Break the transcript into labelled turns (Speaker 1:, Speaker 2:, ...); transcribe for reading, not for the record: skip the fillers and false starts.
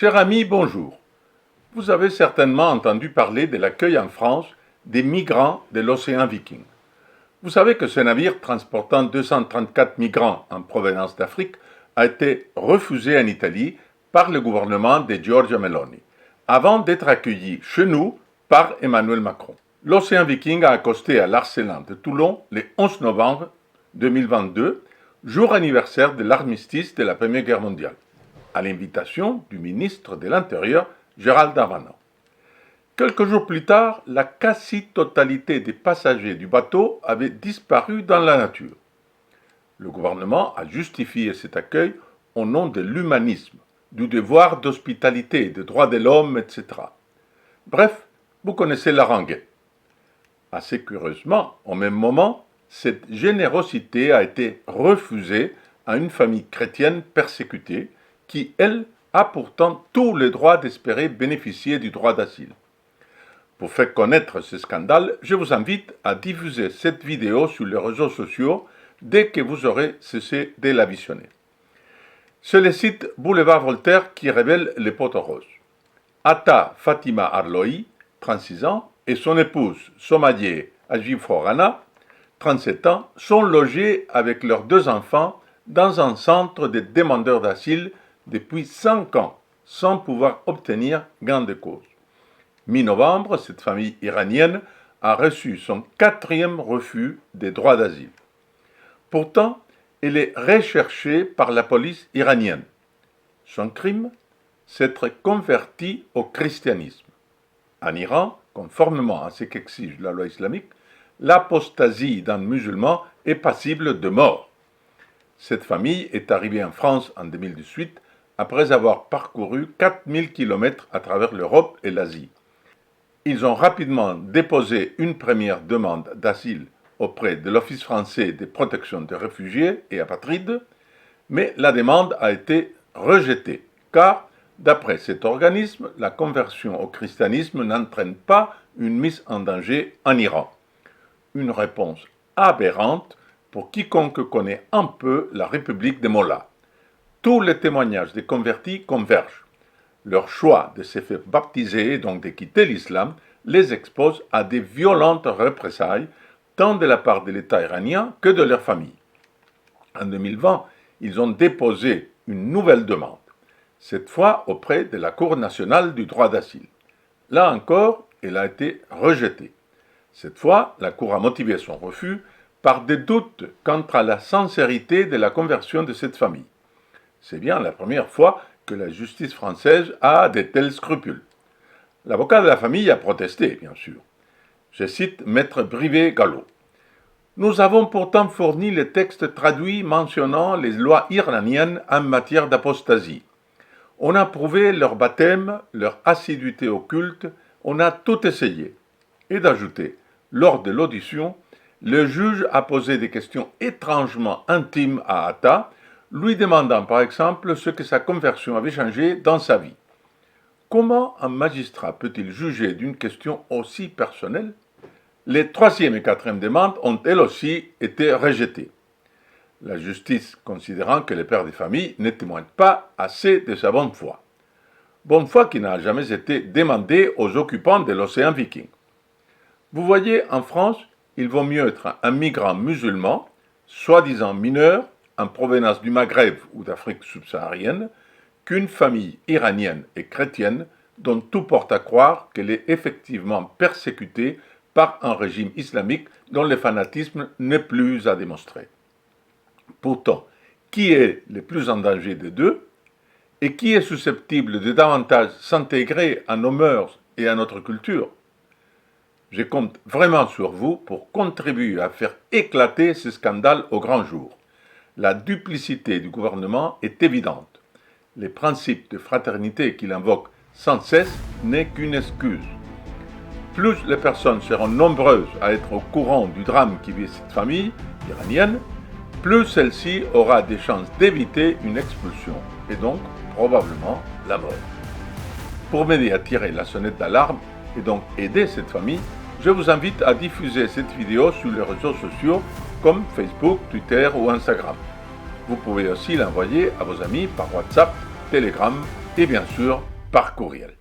Speaker 1: Cher ami, bonjour. Vous avez certainement entendu parler de l'accueil en France des migrants de l'océan Viking. Vous savez que ce navire transportant 234 migrants en provenance d'Afrique a été refusé en Italie par le gouvernement de Giorgia Meloni, avant d'être accueilli chez nous par Emmanuel Macron. L'océan Viking a accosté à l'Arsenal de Toulon le 11 novembre 2022, jour anniversaire de l'armistice de la Première Guerre mondiale, à l'invitation du ministre de l'Intérieur, Gérald Darmanin. Quelques jours plus tard, la quasi-totalité des passagers du bateau avait disparu dans la nature. Le gouvernement a justifié cet accueil au nom de l'humanisme, du devoir d'hospitalité, des droits de l'homme, etc. Bref, vous connaissez la rengaine. Assez curieusement, au même moment, cette générosité a été refusée à une famille chrétienne persécutée qui, elle, a pourtant tous les droits d'espérer bénéficier du droit d'asile. Pour faire connaître ce scandale, je vous invite à diffuser cette vidéo sur les réseaux sociaux dès que vous aurez cessé de la visionner. C'est le site Boulevard Voltaire qui révèle les poteaux roses. Atta Fatima Arloï, 36 ans, et son épouse Somadie Ajifo-Rana, 37 ans, sont logés avec leurs 2 enfants dans un centre de demandeurs d'asile depuis 5 ans, sans pouvoir obtenir gain de cause. Mi-novembre, cette famille iranienne a reçu son 4e refus des droits d'asile. Pourtant, elle est recherchée par la police iranienne. Son crime, s'être convertie au christianisme. En Iran, conformément à ce qu'exige la loi islamique, l'apostasie d'un musulman est passible de mort. Cette famille est arrivée en France en 2018 après avoir parcouru 4000 km à travers l'Europe et l'Asie. Ils ont rapidement déposé une première demande d'asile auprès de l'Office français de protection des réfugiés et apatrides, mais la demande a été rejetée, car, d'après cet organisme, la conversion au christianisme n'entraîne pas une mise en danger en Iran. Une réponse aberrante pour quiconque connaît un peu la République des Mollahs. Tous les témoignages des convertis convergent. Leur choix de se faire baptiser et donc de quitter l'islam les expose à des violentes représailles, tant de la part de l'État iranien que de leur famille. En 2020, ils ont déposé une nouvelle demande, cette fois auprès de la Cour nationale du droit d'asile. Là encore, elle a été rejetée. Cette fois, la Cour a motivé son refus par des doutes quant à la sincérité de la conversion de cette famille. C'est bien la première fois que la justice française a de tels scrupules. L'avocat de la famille a protesté, bien sûr. Je cite Maître Brivet-Gallo. « Nous avons pourtant fourni les textes traduits mentionnant les lois iraniennes en matière d'apostasie. On a prouvé leur baptême, leur assiduité au culte, on a tout essayé. » Et d'ajouter, lors de l'audition, le juge a posé des questions étrangement intimes à Atta, lui demandant par exemple ce que sa conversion avait changé dans sa vie. Comment un magistrat peut-il juger d'une question aussi personnelle? Les 3e et 4e demandes ont elles aussi été rejetées. La justice considérant que les pères de famille ne témoignent pas assez de sa bonne foi. Bonne foi qui n'a jamais été demandée aux occupants de l'océan Viking. Vous voyez, en France, il vaut mieux être un migrant musulman, soi-disant mineur, en provenance du Maghreb ou d'Afrique subsaharienne, qu'une famille iranienne et chrétienne dont tout porte à croire qu'elle est effectivement persécutée par un régime islamique dont le fanatisme n'est plus à démontrer. Pourtant, qui est le plus en danger des deux et qui est susceptible de davantage s'intégrer à nos mœurs et à notre culture? Je compte vraiment sur vous pour contribuer à faire éclater ce scandale au grand jour. La duplicité du gouvernement est évidente. Le principe de fraternité qu'il invoque sans cesse n'est qu'une excuse. Plus les personnes seront nombreuses à être au courant du drame qui vit cette famille iranienne, plus celle-ci aura des chances d'éviter une expulsion et donc probablement la mort. Pour m'aider à tirer la sonnette d'alarme et donc aider cette famille, je vous invite à diffuser cette vidéo sur les réseaux sociaux comme Facebook, Twitter ou Instagram. Vous pouvez aussi l'envoyer à vos amis par WhatsApp, Telegram et bien sûr par courriel.